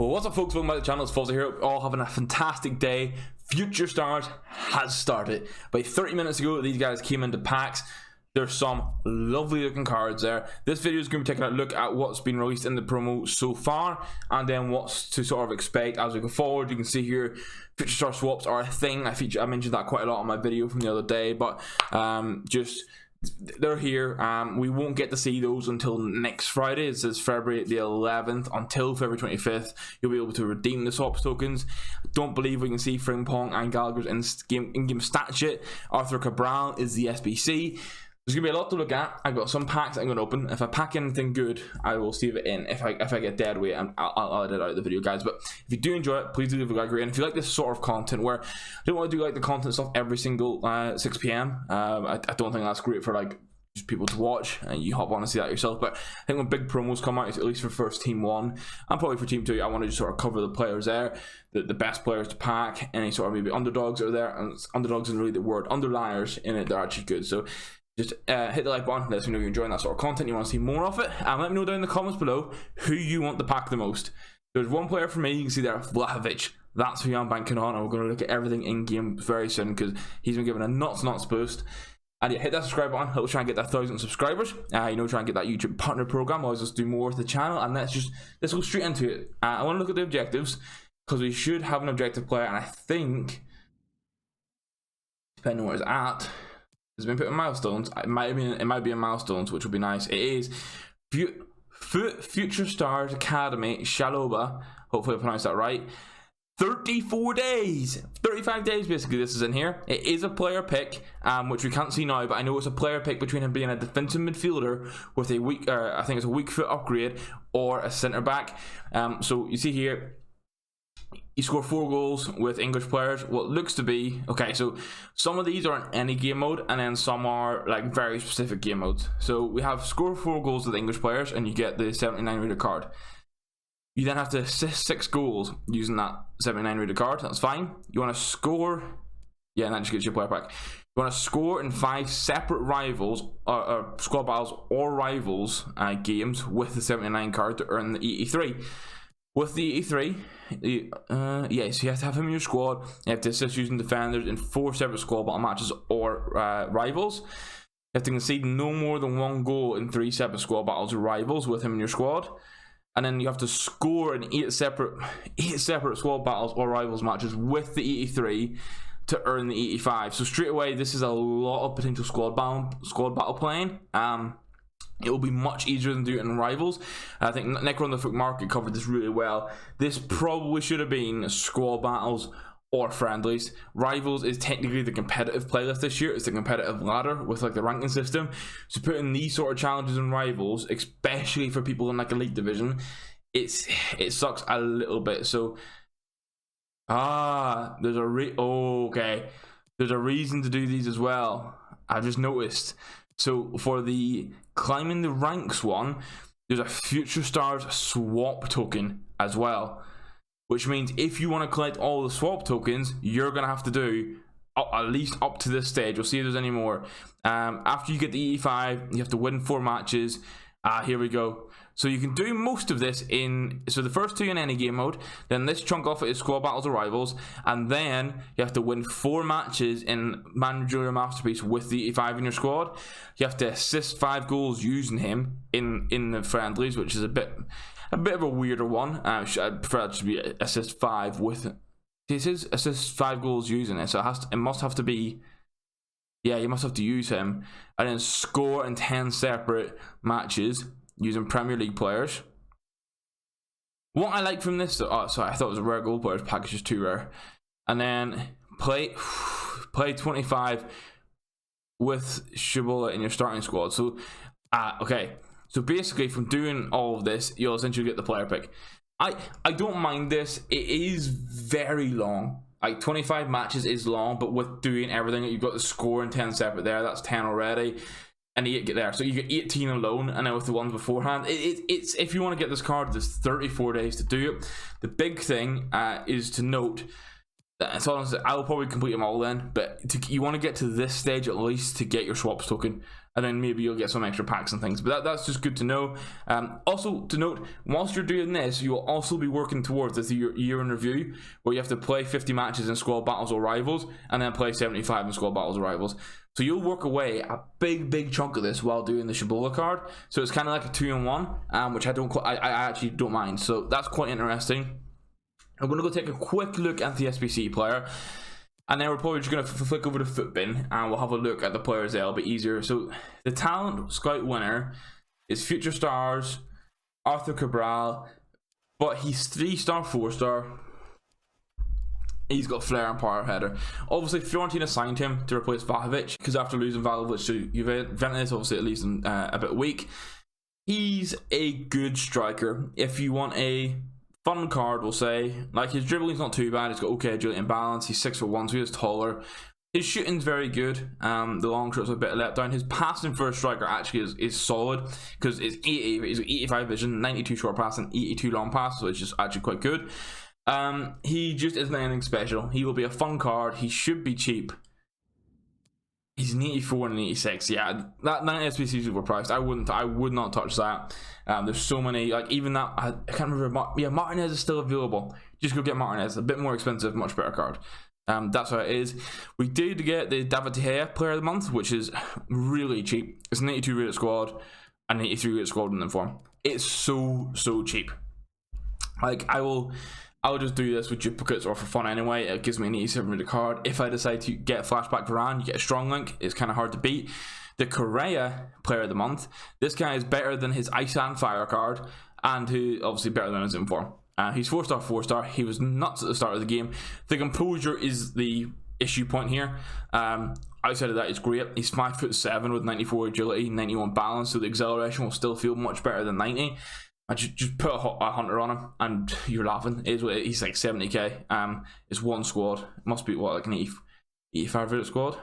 What's up, folks? Welcome back to the channel. It's Fuzzy here. Hope you're all having a fantastic day. Future Stars has started. About 30 minutes ago, these guys came into packs. There's some lovely looking cards there. This video is going to be taking a look at what's been released in the promo so far, and then what's to sort of expect as we go forward. You can see here, Future Star swaps are a thing. I mentioned that quite a lot on my video from the other day, but they're here. We won't get to see those until next Friday. It says February the 11th until February 25th. You'll be able to redeem the swaps tokens. Don't believe we can see Frimpong and Gallagher's in-game stat yet. Arthur Cabral is the SBC. There's gonna be a lot to look at. I've got some packs I'm gonna open. If I pack anything good, I will save it in. If I get dead weight, I'll edit out the video, guys. But if you do enjoy it, please do leave a like. And if you like this sort of content, where I don't want to do like the content stuff every single 6 p.m. I don't think that's great for like just people to watch, and you hop on and see that yourself. But I think when big promos come out, at least for first Team 1 and probably for Team 2, I want to just sort of cover the players there, the best players to pack, any sort of maybe underdogs are there, and underdogs isn't really the word, underliers in it, they're actually good. So just hit the like button, let us know you're enjoying that sort of content, you want to see more of it, and let me know down in the comments below who you want to pack the most. There's one player for me, you can see there, Vlahovic. That's who I'm banking on, and we're going to look at everything in game very soon because he's been given a nuts boost. And yeah, hit that subscribe button, help us try and get that 1,000 subscribers. Try and get that YouTube partner program. Always just do more with the channel, and let's go straight into it. I want to look at the objectives because we should have an objective player, and I think, depending on where it's at, it's been put in milestones. It might be in milestones, which would be nice. It is Future Stars Academy Shaloba. Hopefully I pronounced that right. 34 days, 35 days basically. This is in here. It is a player pick, which we can't see now, but I know it's a player pick between him being a defensive midfielder with a weak, I think it's a weak foot upgrade, or a centre back. So you see here, he scored 4 goals with English players. What looks to be, okay, so some of these are in any game mode, and then some are like very specific game modes. So we have score 4 goals with English players, and you get the 79 reader card. You then have to assist 6 goals using that 79 reader card. That's fine. You want to score, yeah, and that just gets you a player pack. You want to score in 5 separate rivals, or squad battles or rivals games with the 79 card to earn the EE3. With the EE3, yeah, so you have to have him in your squad. You have to assist using defenders in 4 separate squad battle matches or rivals. You have to concede no more than 1 goal in 3 separate squad battles or rivals with him in your squad. And then you have to score in 8 separate squad battles or rivals matches with the EE3 to earn the EE5. So straight away, this is a lot of potential squad battle playing. It will be much easier than doing it in rivals. I think Necro on the Foot Market covered this really well. This probably should have been squad battles or friendlies. Rivals is technically the competitive playlist this year. It's the competitive ladder with like the ranking system. So putting these sort of challenges in rivals, especially for people in like elite division, it sucks a little bit. So there's a reason to do these as well. I've just noticed. So for the climbing the ranks one, there's a Future Stars swap token as well, which means if you want to collect all the swap tokens, you're going to have to do at least up to this stage. We'll see if there's any more. After you get the EE5, you have to win 4 matches. Here we go. So you can do most of this so the first 2 in any game mode, then this chunk off it is squad battles or rivals, and then you have to win 4 matches in Managerial Masterpiece with the EE5 in your squad. You have to assist 5 goals using him in the friendlies, which is a bit of a weirder one. I prefer that to be assist 5 with. This is assist 5 goals using it, so it must have to be. Yeah, you must have to use him, and then score in 10 separate matches using Premier League players. What I like from this, sorry, I thought it was a rare gold players package, is too rare. And then play 25 with Shibola in your starting squad. So, okay. So basically, from doing all of this, you'll essentially get the player pick. I don't mind this. It is very long. Like 25 matches is long, but with doing everything, you've got the score in 10 separate there. That's 10 already. And you get there, so you get 18 alone, and then with the ones beforehand, it's if you want to get this card, there's 34 days to do it. The big thing is to note that I will probably complete them all then, but you want to get to this stage at least to get your swaps token. and then maybe you'll get some extra packs and things. But that's just good to know. Also to note, whilst you're doing this, you'll also be working towards this year in review, where you have to play 50 matches in squad battles or rivals, and then play 75 in squad battles or rivals. So you'll work away a big chunk of this while doing the Shabola card. So it's kind of like a 2-in-1, which I actually don't mind. So that's quite interesting. I'm going to go take a quick look at the SBC player, and then we're probably just going to flick over to Footbin, and we'll have a look at the players there. It'll be easier. So the Talent Scout winner is Future Stars, Arthur Cabral, but he's 3-star, 4-star. He's got flair and power header. Obviously, Fiorentina signed him to replace Vlahovic, because after losing Vlahovic to Juventus, obviously it leaves him a bit weak. He's a good striker. If you want a fun card, we'll say, like, his dribbling's not too bad. He's got okay agility and balance. He's 6'1", so he's taller. His shooting's very good. The long shot's a bit of a letdown. His passing for a striker actually is solid, because it's 85 vision, 92 short pass, and 82 long pass, so it's just actually quite good. He just isn't anything special. He will be a fun card. He should be cheap. He's an 84 and an 86. Yeah, that SBC is overpriced. I would not touch that. There's so many, like, even that, I can't remember. Yeah, Martinez is still available. Just go get Martinez. A bit more expensive, much better card. That's how it is. We did get the David De Gea Player of the Month, which is really cheap. It's an 82 rated squad and an 83 rated squad in form. It's so cheap. Like, I'll just do this with duplicates or for fun anyway. It gives me an 87 rated card. If I decide to get Flashback Varane, you get a strong link. It's kind of hard to beat. The Correa Player of the Month. This guy is better than his Ice and Fire card, and who obviously better than his inform. He's 4-star, 4-star. He was nuts at the start of the game. The composure is the issue point here. Outside of that, it's great. He's 5'7" with 94 agility, 91 balance, so the acceleration will still feel much better than 90. I just put a hunter on him, and you're laughing. He's like 70k. It's one squad. It must be what, like an 85 rated squad.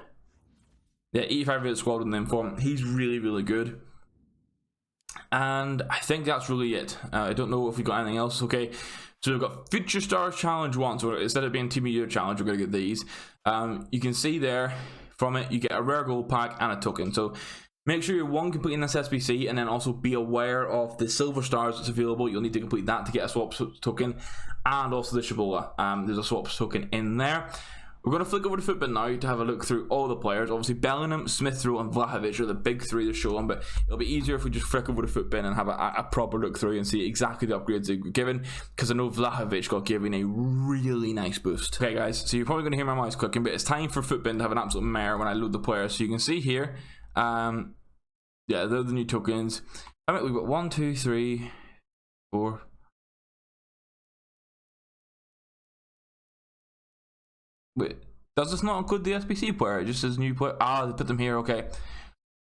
Yeah, 85 rated squad with an inform. He's really good. And I think that's really it. I don't know if we got anything else. Okay, so we've got Future Stars Challenge 1. So instead of being Team of the Year Challenge, we're going to get these. You can see there, from it, you get a rare gold pack and a token. So make sure you're one completing this SBC, and then also be aware of the silver stars that's available. You'll need to complete that to get a swap token, and also the Shabola. There's a swap token in there. We're going to flick over to Footbin now to have a look through all the players. Obviously, Bellingham, Smith Rowe, and Vlahovic are the big three to show on, but it'll be easier if we just flick over to Footbin and have a proper look through and see exactly the upgrades they've given, because I know Vlahovic got given a really nice boost. Okay, guys, so you're probably going to hear my mouse clicking, but it's time for Footbin to have an absolute mare when I load the players. So you can see here, yeah, they're the new tokens. I mean, we've got 1, 2, 3, 4. Wait, does this not include the SBC player? It just says new player. Ah, they put them here. Okay.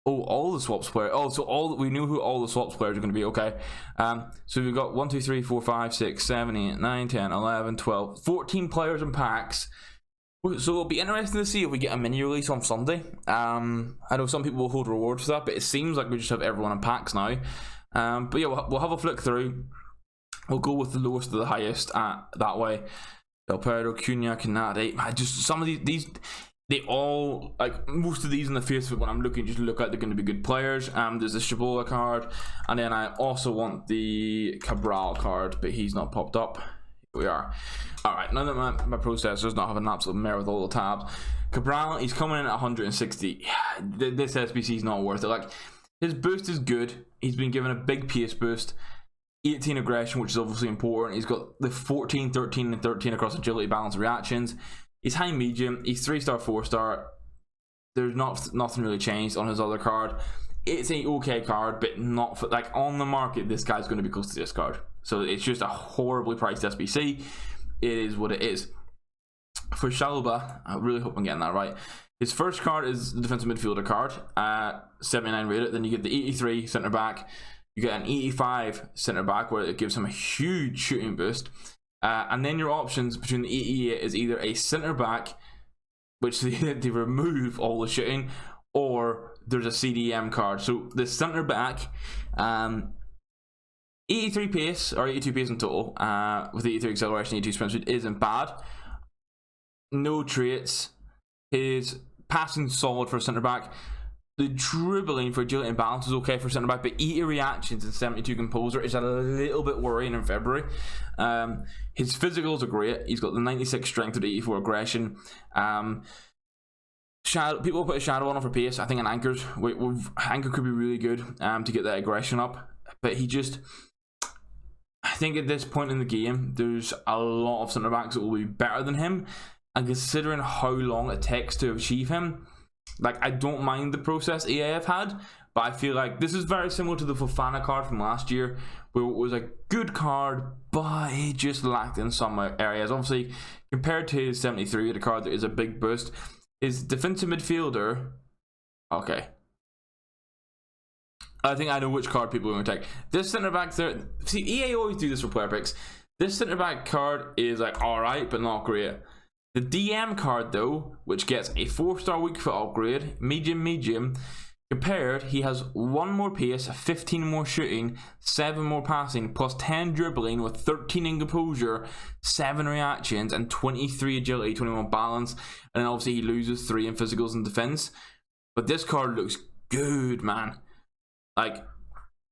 Oh, all the swaps player. Oh, so we knew who all the swaps players are going to be. Okay. So we've got 1, 2, 3, 4, 5, 6, 7, 8, 9, 10, 11, 12, 14 players and packs. So it'll be interesting to see if we get a mini release on Sunday. I know some people will hold rewards for that, but it seems like we just have everyone in packs now. But yeah, we'll have a flick through. We'll go with the lowest to the highest that way. Del Pedro, Cunha, Canade. Just some of these, they all, like, most of these in the Facebook when I'm looking, just look like they're going to be good players. There's the Shabola card, and then I also want the Cabral card, but he's not popped up. Here we are. Alright, now that my processor's not having an absolute mare with all the tabs. Cabral, he's coming in at 160. This SBC is not worth it. Like, his boost is good. He's been given a big pace boost. 18 aggression, which is obviously important. He's got the 14, 13, and 13 across agility, balance, and reactions. He's high medium. He's 3-star, 4-star. There's nothing really changed on his other card. It's an okay card, but not for, like, on the market. This guy's going to be close to this card, so it's just a horribly priced SBC. It is what it is. For Shalba, I really hope I'm getting that right. His first card is the defensive midfielder card, 79 rated. Then you get the 83 centre back. You get an 85 centre back, where it gives him a huge shooting boost. And then your options between the 88 is either a centre back, which they remove all the shooting, or there's a CDM card. So the centre back, 83 pace, or 82 pace in total, with 83 acceleration, 82 sprint speed, isn't bad. No traits. His passing solid for a centre back. The dribbling for agility and balance is okay for centre back, but 80 reactions and 72 composure is a little bit worrying in February. His physicals are great. He's got the 96 strength with 84 aggression. People put a shadow on him for pace. I think an anchor could be really good to get that aggression up, but I think at this point in the game, there's a lot of centre backs that will be better than him, and considering how long it takes to achieve him, like, I don't mind the process EA have had, but I feel like this is very similar to the Fofana card from last year, where it was a good card, but it just lacked in some areas. Obviously, compared to his 73, the card that is a big boost. His defensive midfielder, okay. I think I know which card people are going to take. This centre back there, see, EA always do this for player picks. This centre back card is like alright, but not great. The DM card though, which gets a 4-star weak foot upgrade, medium, compared, he has 1 more pace, 15 more shooting, 7 more passing, plus 10 dribbling with 13 in composure, 7 reactions, and 23 agility, 21 balance, and then obviously he loses 3 in physicals and defense. But this card looks good, man. Like,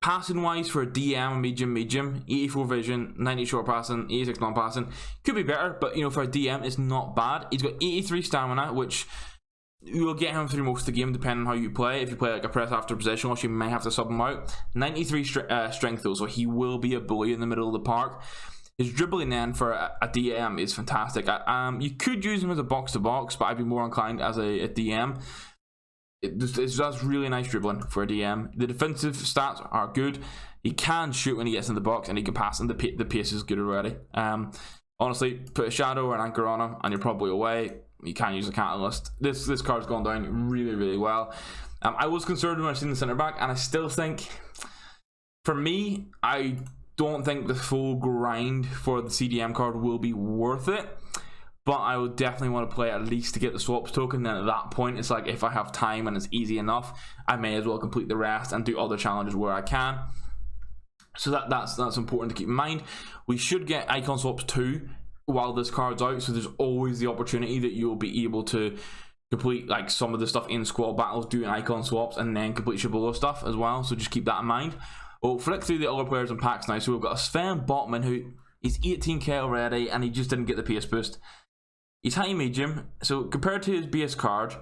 passing wise for a DM, medium, 84 vision, 90 short passing, 86 long passing, could be better, but you know, for a DM it's not bad. He's got 83 stamina, which you will get him through most of the game depending on how you play. If you play like a press after possession loss, you may have to sub him out. 93 strength though, so he will be a bully in the middle of the park. His dribbling then for a DM is fantastic. You could use him as a box to box, but I'd be more inclined as a DM. That's really nice dribbling for a DM. The defensive stats are good. He can shoot when he gets in the box, and he can pass, and the pace is good already. Honestly, put a shadow or an anchor on him, and you're probably away. You can't use a catalyst. This card's gone down really well. I was concerned when I seen the centre back, and I still think, for me, I don't think the full grind for the CDM card will be worth it. But I would definitely want to play at least to get the swaps token. Then at that point, it's like, if I have time and it's easy enough, I may as well complete the rest and do other challenges where I can. So that's important to keep in mind. We should get icon swaps too while this card's out. So there's always the opportunity that you'll be able to complete like some of the stuff in squad battles, doing icon swaps, and then complete Shabolo stuff as well. So just keep that in mind. We'll flick through the other players and packs now. So we've got a Sven Batman, who is 18k already, and he just didn't get the pace boost. He's high medium, so compared to his base card,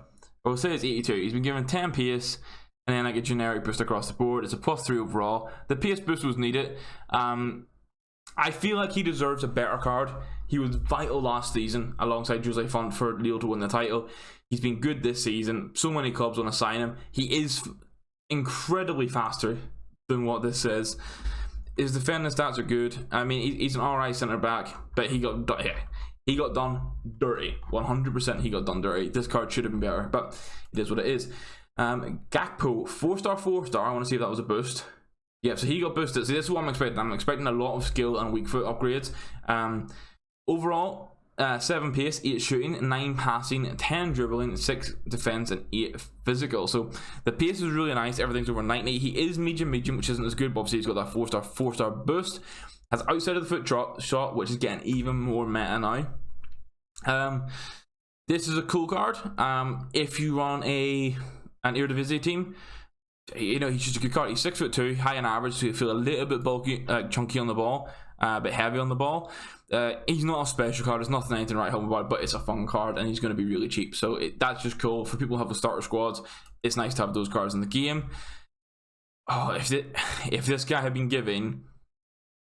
I would say it's 82. He's been given 10 pace and then like a generic boost across the board. It's a +3 overall. The pace boost was needed. I feel like he deserves a better card. He was vital last season alongside Jose Font for Lille to win the title. He's been good this season. So many clubs want to sign him. He is incredibly faster than what this says. His defending stats are good. I mean, he's an alright centre back, but he got done dirty. 100% he got done dirty. This card should have been better, but it is what it is. Gakpo, 4-star. I want to see if that was a boost. Yeah, so he got boosted. So this is what I'm expecting. I'm expecting a lot of skill and weak foot upgrades. Overall, 7 pace, 8 shooting, 9 passing, 10 dribbling, 6 defense, and 8 physical. So the pace is really nice. Everything's over 90. He is medium, which isn't as good, but obviously he's got that 4-star boost. Has outside of the foot shot, which is getting even more meta now. This is a cool card. If you run an Eredivisie team, you know, he's just a good card. He's 6'2", high and average, so you feel a little bit bulky, chunky on the ball, a bit heavy on the ball. He's not a special card. There's nothing anything right home about it, but it's a fun card, and he's going to be really cheap. So that's just cool for people who have a starter squads. It's nice to have those cards in the game. Oh, if this guy had been given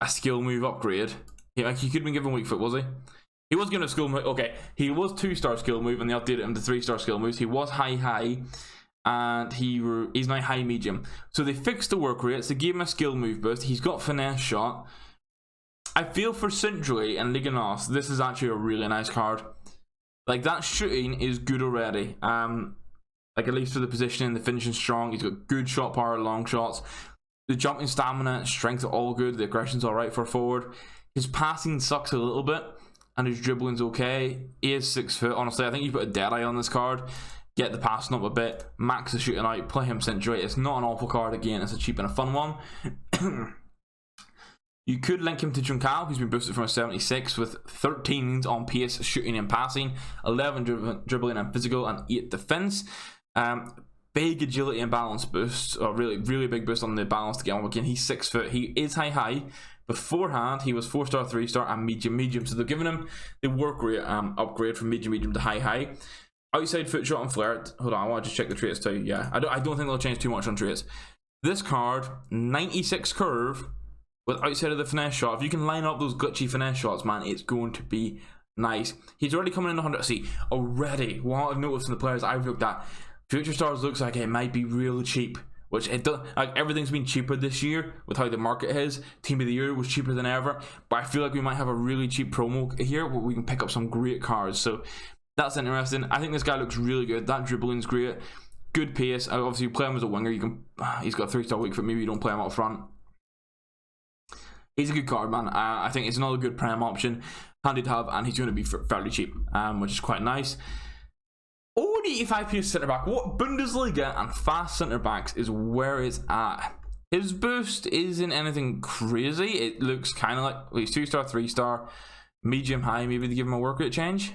a skill move upgrade, he could have been given weak foot, was he? He was given a skill move. Okay, he was 2-star skill move, and they updated him to 3-star skill moves. He was high, and he's now high medium. So they fixed the work rates. They gave him a skill move boost. He's got finesse shot. I feel for centrally and Liga NOS, this is actually a really nice card. Like, that shooting is good already. Like, at least for the positioning, the finishing strong. He's got good shot power, long shots. The jumping stamina, strength are all good. The aggression's alright for a forward. His passing sucks a little bit, and his dribbling's okay. He is 6 foot. Honestly, I think you put a Deadeye on this card. Get the passing up a bit. Max the shooting out. Play him centrally. It's not an awful card again. It's a cheap and a fun one. You could link him to Juncal, who's been boosted from a 76 with 13 on pace, shooting and passing, 11 dribbling and physical, and 8 defense. big agility and balance boost, or really big boost on the balance to get on again. He's 6 foot. He is high. Beforehand, he was 4-star, 3-star, and medium. So they're giving him the work rate upgrade from medium to high. Outside foot shot and flair. Hold on, I want to just check the traits too. Yeah, I don't think they'll change too much on traits. This card, 96 curve with outside of the finesse shot. If you can line up those glitchy finesse shots, man, it's going to be nice. He's already coming in 100. See, already, what I've noticed from the players I've looked at, Future Stars looks like it might be real cheap, which it does. Like, everything's been cheaper this year with how the market is. Team of the Year was cheaper than ever, but I feel like we might have a really cheap promo here where we can pick up some great cards. So that's interesting. I think this guy looks really good. That dribbling's great. Good pace. Obviously, you play him as a winger. You can. He's got a 3-star weak foot. Maybe you don't play him up front. He's a good card, man. I think it's another good prem option. Handy to have, and he's going to be fairly cheap, which is quite nice. Over 85 PS centre back. What Bundesliga and fast centre backs is where it's at. His boost isn't anything crazy. It looks kind of like, well, he's 2-star, 3-star, medium, high. Maybe they give him a work rate change.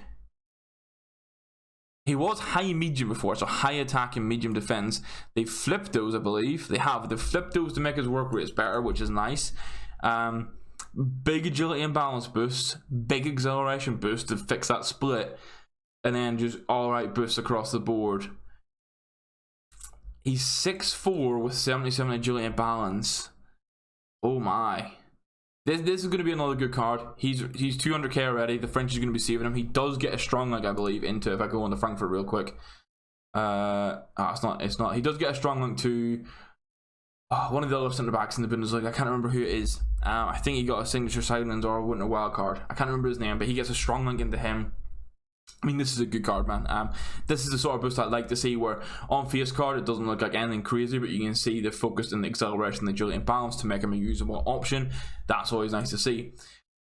He was high medium before, so high attack and medium defense. They flipped those, I believe. They've flipped those to make his work rates better, which is nice. Big agility and balance boost, big acceleration boost to fix that split, and then just alright boosts across the board. He's 6'4" with 77 agility and balance. Oh my. This is going to be another good card. He's 200k already. The French is going to be saving him. He does get a strong link, I believe, into, if I go on to Frankfurt real quick. It's not. He does get a strong link to one of the other centre backs in the Bundesliga. I can't remember who it is. I think he got a signature signings or a winter wild card. I can't remember his name, but he gets a strong link into him. I mean, this is a good card, man. This is the sort of boost I'd like to see, where on face card it doesn't look like anything crazy, but you can see the focus and the acceleration, the agility and balance to make him a usable option. That's always nice to see.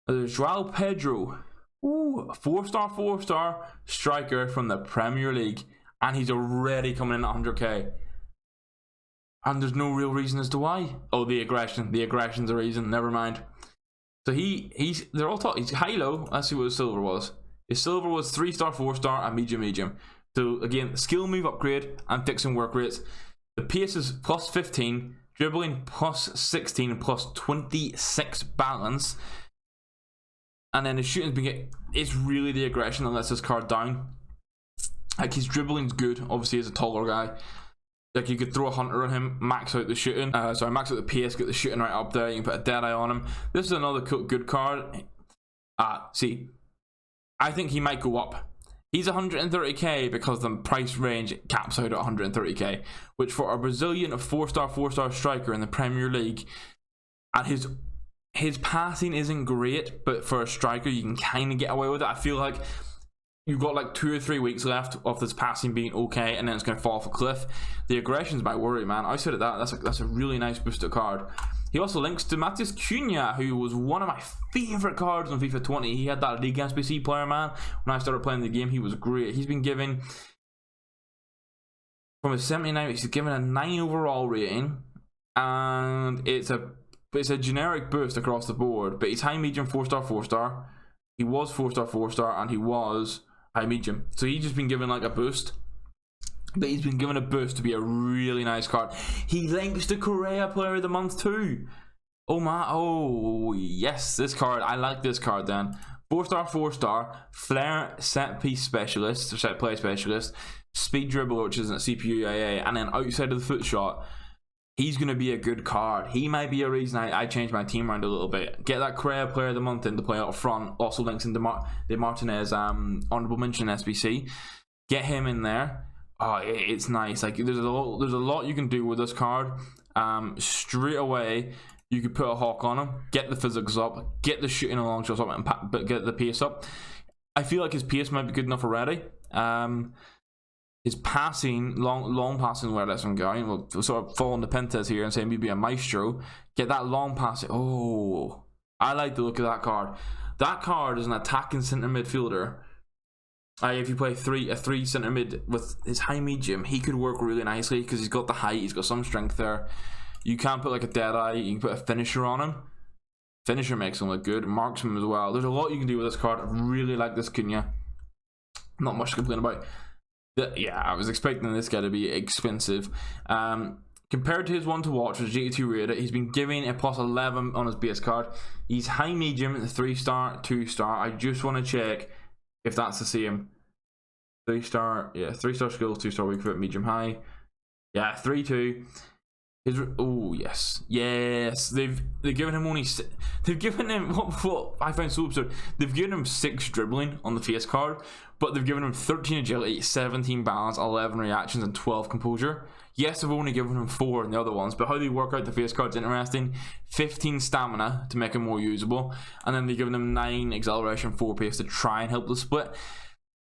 There's Joao Pedro. Ooh, 4-star striker from the Premier League, and he's already coming in at 100k. And there's no real reason as to why. Oh, the aggression. The aggression's the reason. Never mind. So they're all taught. He's high-low. Let's see what his silver was. His silver was 3-star, 4-star, and medium. So again, skill move upgrade and fixing work rates. The pace is plus 15, dribbling plus 16, plus 26 balance. And then his shooting's been it's really the aggression that lets this card down. Like, his dribbling's good, obviously, as a taller guy. Like, you could throw a hunter on him, max out the shooting. Max out the pace, get the shooting right up there. You can put a dead eye on him. This is another good card. See, I think he might go up. He's 130k because the price range caps out at 130k, which for a Brazilian 4-star striker in the Premier League, and his passing isn't great, but for a striker you can kind of get away with it. I feel like you've got like 2 or 3 weeks left of this passing being okay, and then it's going to fall off a cliff. The aggression's my worry, man. Outside of that, that's a really nice booster card. He also links to Matheus Cunha, who was one of my favourite cards on FIFA 20. He had that League SBC player, man. When I started playing the game, he was great. He's been given, from his 79, he's given a 9 overall rating, and it's a generic boost across the board. But he's high medium 4-star. He was 4-star 4-star, and he was high medium. So he's just been given like a boost. But he's been given a boost to be a really nice card. He links to Korea Player of the Month too. Oh my, oh yes, this card, I like this card then. 4-star, flair set piece specialist, or set play specialist, speed dribble, which isn't a CPU AA, and then outside of the foot shot, he's going to be a good card. He might be a reason I changed my team around a little bit. Get that Korea Player of the Month in to play out front. Also links into the Martinez honorable mention SBC. Get him in there. Oh, it's nice. Like, there's a lot you can do with this card. Straight away, you could put a hawk on him, get the physics up, get the shooting and long shots up, and get the pace up. I feel like his pace might be good enough already. His passing, long passing, where that's him going. We'll sort of fall on the Pentes here and say maybe a maestro. Get that long pass. Oh, I like the look of that card. That card is an attacking centre midfielder. If you play a 3 centre mid with his high medium, he could work really nicely because he's got the height, he's got some strength there. You can't put like a dead eye, you can put a finisher on him. Finisher makes him look good, marksman as well. There's a lot you can do with this card. I really like this Cunha. Not much to complain about. Yeah, I was expecting this guy to be expensive. Compared to his one to watch, which is GT2 rated, he's been giving a plus 11 on his base card. He's high medium, 3-star, 2-star. I just want to check if that's the same. 3-star, yeah, 3-star skills, 2-star weak foot, medium high. Yeah, 3-2. Oh yes, they've given him what I found so absurd. They've given him 6 dribbling on the face card, but they've given him 13 agility, 17 balance, 11 reactions, and 12 composure. Yes, they've only given him 4 in the other ones, but how they work out the face card's interesting. 15 stamina to make him more usable, and then they've given him 9 acceleration, 4 pace to try and help the split.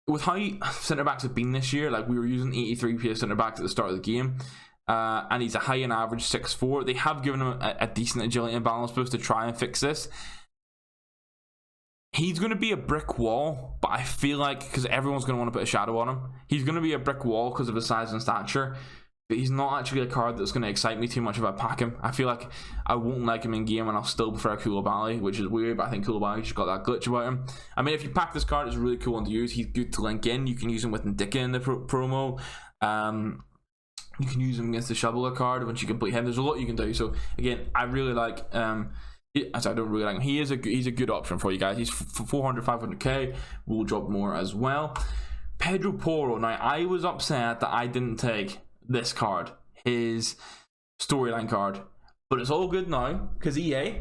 With how centre backs have been this year, like we were using 83 pace centre backs at the start of the game. And he's a high and average 6'4". They have given him a decent agility and balance boost to try and fix this. He's going to be a brick wall, but I feel like because everyone's going to want to put a shadow on him, he's going to be a brick wall because of his size and stature. But he's not actually a card that's going to excite me too much if I pack him. I feel like I won't like him in game, and I'll still prefer Koulibaly, which is weird, but I think Koulibaly's just got that glitch about him. I mean, if you pack this card, it's a really cool one to use. He's good to link in. You can use him with Ndicka in the promo. You can use him against the Shoveler card once you complete him. There's a lot you can do. So again, I really like. I don't really like him. He's a good option for you guys. He's 400, 500k. We'll drop more as well. Pedro Poro. Now I was upset that I didn't take this card, his storyline card, but it's all good now because EA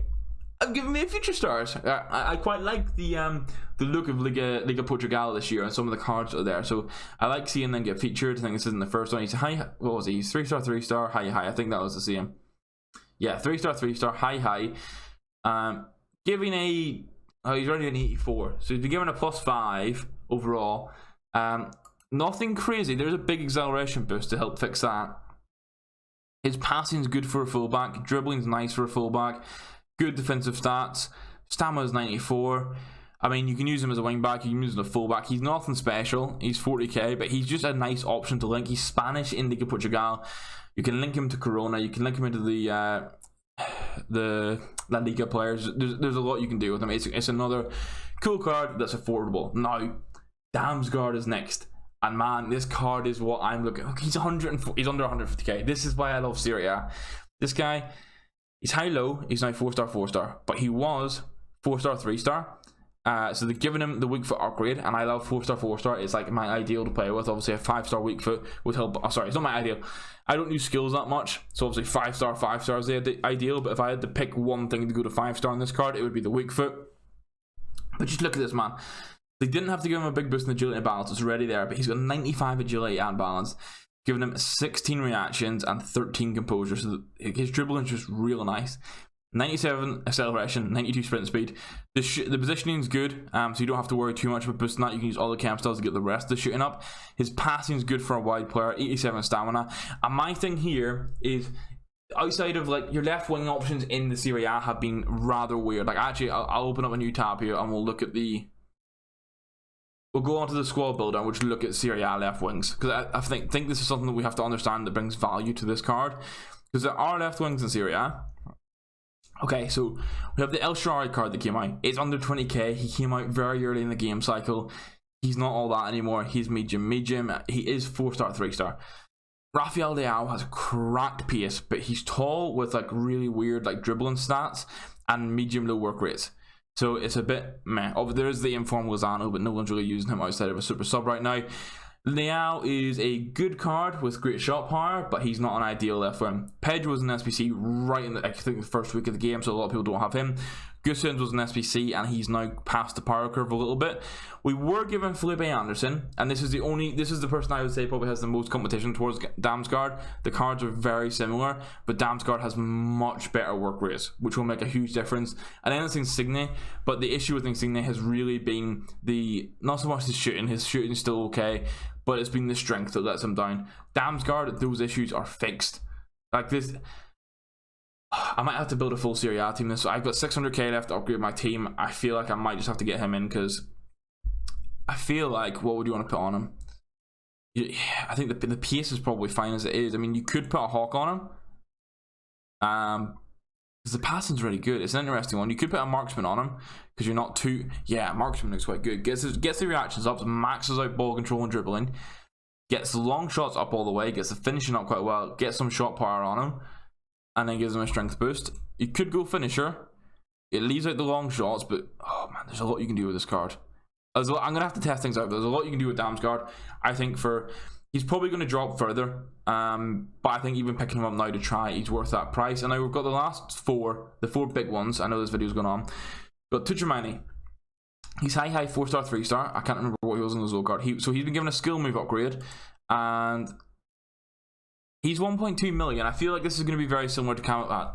have given me a future stars. I quite like the look of Liga Portugal this year and some of the cards that are there. So I like seeing them get featured. I think this isn't the first one. He's high. What was he? He's 3-star, 3-star, high. I think that was the same. Yeah, 3-star, 3-star, high. Giving a he's already an 84, so he's been given a +5 overall. Nothing crazy. There's a big acceleration boost to help fix that. His passing's good for a fullback. Dribbling's nice for a fullback. Good defensive stats. Stamina's 94. I mean, you can use him as a wing back. You can use him as a fullback. He's nothing special. He's 40k, but he's just a nice option to link. He's Spanish in Liga Portugal. You can link him to Corona. You can link him into the La Liga players. There's a lot you can do with him. It's another cool card that's affordable. Now, Damsgaard is next. And man, this card is what I'm looking. He's under 150k. This is why I love Serie A. This guy, he's high-low. He's now 4-star, 4-star, but he was 4-star, 3-star. So they've given him the weak foot upgrade, and I love 4-star, 4-star. It's like my ideal to play with. Obviously, a 5-star weak foot would help. Oh, sorry, it's not my ideal. I don't use skills that much, so obviously 5-star, 5-star is the ideal. But if I had to pick one thing to go to 5-star on this card, it would be the weak foot. But just look at this, man. They didn't have to give him a big boost in agility and balance. It's already there, but he's got 95 agility and balance, giving him 16 reactions and 13 composure. So his dribbling is just real nice. 97 acceleration, 92 sprint speed. The positioning is good, so you don't have to worry too much about boosting that. You can use all the camp styles to get the rest of the shooting up. His passing is good for a wide player, 87 stamina. And my thing here is, outside of like your left wing options in the Serie A have been rather weird. Like actually, I'll open up a new tab here and we'll look at we'll go on to the squad builder, which will look at Serie A left wings, because I think this is something that we have to understand that brings value to this card, because there are left wings in Serie A. Okay, so we have the El Shaarawy card that came out. It's under 20k. He came out very early in the game cycle. He's not all that anymore. He's medium. He is 4-star, 3-star. Rafael Leao has cracked pace, but he's tall with like really weird like dribbling stats and medium low work rates. So it's a bit meh. There is the informed Lozano, but no one's really using him outside of a super sub right now. Leao is a good card with great shot power, but he's not an ideal left wing. Pedro was an SPC right in I think the first week of the game, so a lot of people don't have him. Gusens was an SPC, and he's now past the power curve a little bit. We were given Felipe Anderson, and this is the person I would say probably has the most competition towards Damsgaard. The cards are very similar, but Damsgaard has much better work rates, which will make a huge difference. And then it's Insigne, but the issue with Insigne has really been not so much his shooting. His shooting's still okay, but it's been the strength that lets him down. Damsgaard, those issues are fixed. Like this, I might have to build a full Serie A team. So I've got 600k left to upgrade my team. I feel like I might just have to get him in, because I feel like, what would you want to put on him? I think the pace is probably fine as it is. I mean, you could put a Hawk on him, because the passing's really good. It's an interesting one. You could put a Marksman on him, because you're not too. Yeah, Marksman looks quite good. Gets the reactions up, maxes out ball control and dribbling. gets the long shots up all the way, gets the finishing up quite well, gets some shot power on him, and then gives him a strength boost. You could go finisher. It leaves out the long shots, but oh man, there's a lot you can do with this card. I'm gonna have to test things out. There's a lot you can do with Damsgaard. I think he's probably going to drop further, but I think even picking him up now to try, he's worth that price. And now we've got the last the four big ones. I know this video's going on. We've got Tuchemani. He's high 4-star 3-star. I can't remember what he was on his old card. So he's been given a skill move upgrade, and he's 1.2 million. I feel like this is going to be very similar to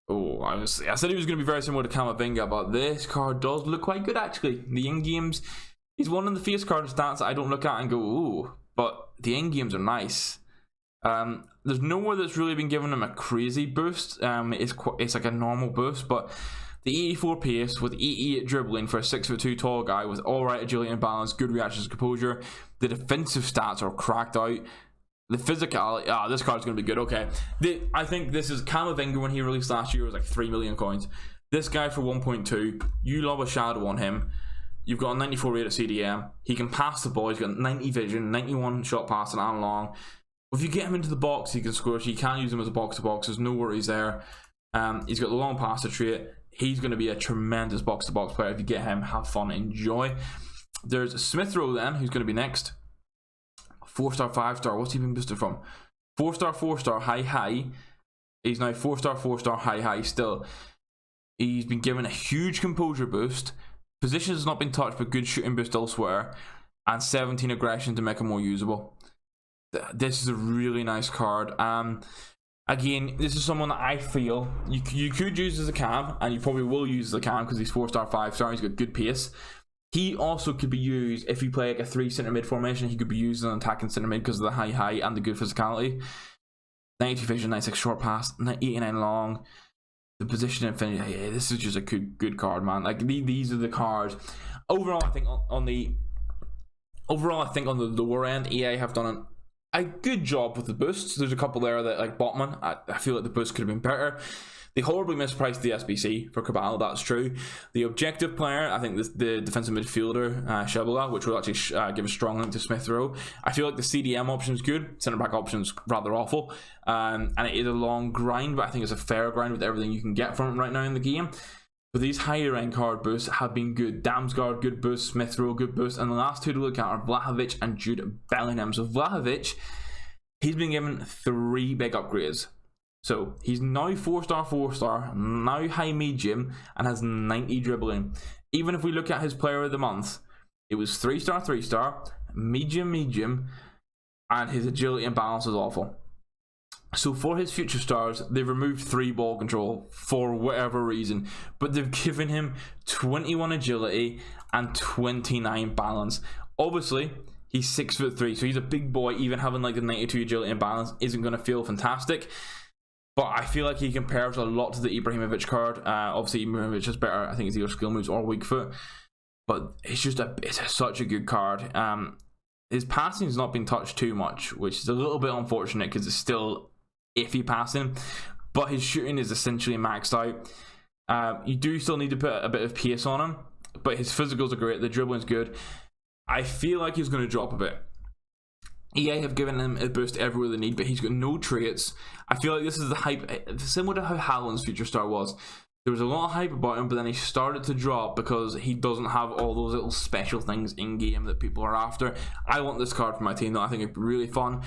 I said he was going to be very similar to Camavinga, but this card does look quite good actually. The in-games, he's one of the face card stats that I don't look at and go, ooh, but the in-games are nice. There's nowhere that's really been giving him a crazy boost. It's like a normal boost, but the 84 pace with 88 dribbling for a 6'2" tall guy with alright agility and balance, good reactions and composure. The defensive stats are cracked out. The physicality, this card's going to be good. Okay, I think this is Camavinga when he released last year was like 3 million coins. This guy for 1.2, you love a shadow on him. You've got a 94 rate at CDM. He can pass the ball. He's got 90 vision, 91 shot passing and long. If you get him into the box, he can score. So you can use him as a box-to-box. There's no worries there. He's got the long passer trait. He's going to be a tremendous box-to-box player. If you get him, have fun, enjoy. There's Smith Rowe then, who's going to be next. 4-star, 5-star. What's he been boosted from? 4-star, 4-star, high. He's now 4-star, 4-star, high still. He's been given a huge composure boost. Position has not been touched, but good shooting boost elsewhere. And 17 aggression to make him more usable. This is a really nice card. Again, this is someone that I feel you could use as a cam, and you probably will use as a cam because he's 4-star, 5-star. He's got good pace. He also could be used if you play like a 3 centre mid formation. He could be used as an attacking centre mid because of the high and the good physicality. 90 vision, 96 short pass, 89 long. The position and finish. Yeah, this is just a good card, man. Like these are the cards. Overall, I think on the lower end, EA have done a good job with the boosts. There's a couple there that, like Batman, I feel like the boost could have been better. They horribly mispriced the SBC for Cabal, that's true. The objective player, I think the defensive midfielder, Shebala, which will actually give a strong link to Smith Rowe. I feel like the CDM option is good, centre back option is rather awful. And it is a long grind, but I think it's a fair grind with everything you can get from it right now in the game. But these higher end card boosts have been good. Damsgaard, good boost. Smith Rowe, good boost. And the last two to look at are Vlahovic and Jude Bellingham. So Vlahovic, he's been given 3 big upgrades. So he's now 4-star, 4-star, now high medium, and has 90 dribbling. Even if we look at his player of the month, it was 3-star, 3-star, medium, and his agility and balance is awful. So for his future stars, they've removed 3 ball control for whatever reason, but they've given him 21 agility and 29 balance. Obviously, he's 6'3", so he's a big boy. Even having like the 92 agility and balance isn't going to feel fantastic. But I feel like he compares a lot to the Ibrahimovic card. Obviously, Ibrahimovic is better. I think it's either skill moves or weak foot. But it's just such a good card. His passing has not been touched too much, which is a little bit unfortunate because it's still iffy passing. But his shooting is essentially maxed out. You do still need to put a bit of pace on him. But his physicals are great. The dribbling's good. I feel like he's going to drop a bit. EA have given him a boost everywhere they need, but he's got no traits. I feel like this is the hype, similar to how Haaland's future star was. There was a lot of hype about him, but then he started to drop because he doesn't have all those little special things in game that people are after. I want this card for my team though. I think it'd be really fun.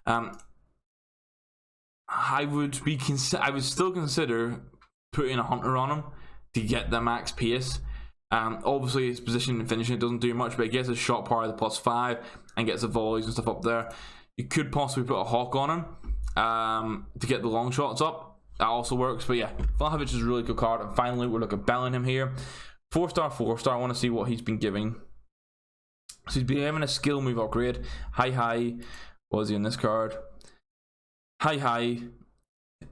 I would still consider putting a hunter on him to get the max pace. Obviously his position and finishing doesn't do much, but it gets his shot power the +5 and gets the volleys and stuff up there. You could possibly put a hawk on him to get the long shots up. That also works. But yeah, Vlahovic is a really good card. And finally we'll look at Bellingham here. 4-star, 4-star. I want to see what he's been giving. So he's been having a skill move upgrade. High. What was he in this card? High.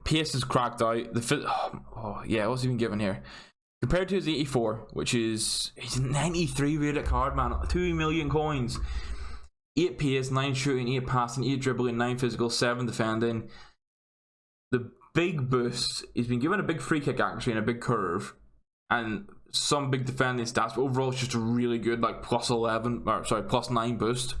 Pace is cracked out. Yeah, what's he been given here? Compared to his 84, which is he's a 93 rated card, man. 2 million coins. 8 pace, 9 shooting, 8 passing, 8 dribbling, 9 physical, 7 defending. The big boost, he's been given a big free kick actually and a big curve. And some big defending stats, but overall it's just a really good like +9 boost.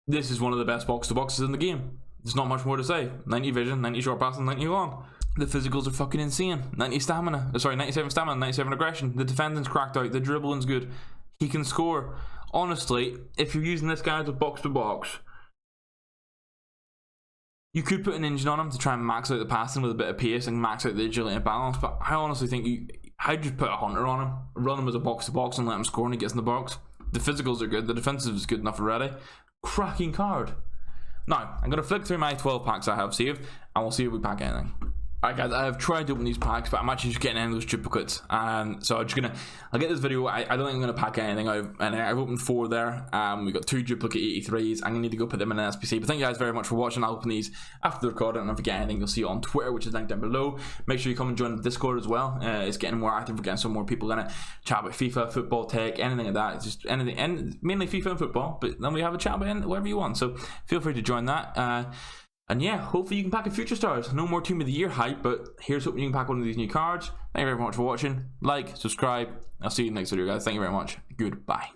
This is one of the best box-to-boxes in the game. There's not much more to say. 90 vision, 90 short passing, 90 long. The physicals are fucking insane. 90 stamina. Sorry, 97 stamina, 97 aggression. The defending's cracked out. The dribbling's good. He can score. Honestly, if you're using this guy as a box-to-box, you could put an engine on him to try and max out the passing with a bit of pace and max out the agility and balance, but I honestly think I'd just put a hunter on him, run him as a box-to-box and let him score when he gets in the box. The physicals are good. The defensive is good enough already. Cracking card. Now, I'm going to flick through my 12 packs I have saved, and we'll see if we pack anything. Alright guys, I have tried to open these packs, but I'm actually just getting any of those duplicates. So I'll get this video. I don't think I'm going to pack anything out. And I've opened 4 there. We've got 2 duplicate 83s. I'm going to need to go put them in an SPC. But thank you guys very much for watching. I'll open these after the recording. And if you get anything, you'll see it on Twitter, which is linked down below. Make sure you come and join the Discord as well. It's getting more active. We're getting some more people in it. Chat about FIFA, football, tech, anything like that. It's just anything, and mainly FIFA and football. But then we have a chat about whatever you want. So feel free to join that. And yeah, hopefully you can pack a Future Stars. No more Team of the Year hype, but here's hoping you can pack one of these new cards. Thank you very much for watching. Like, subscribe. I'll see you in the next video, guys. Thank you very much. Goodbye.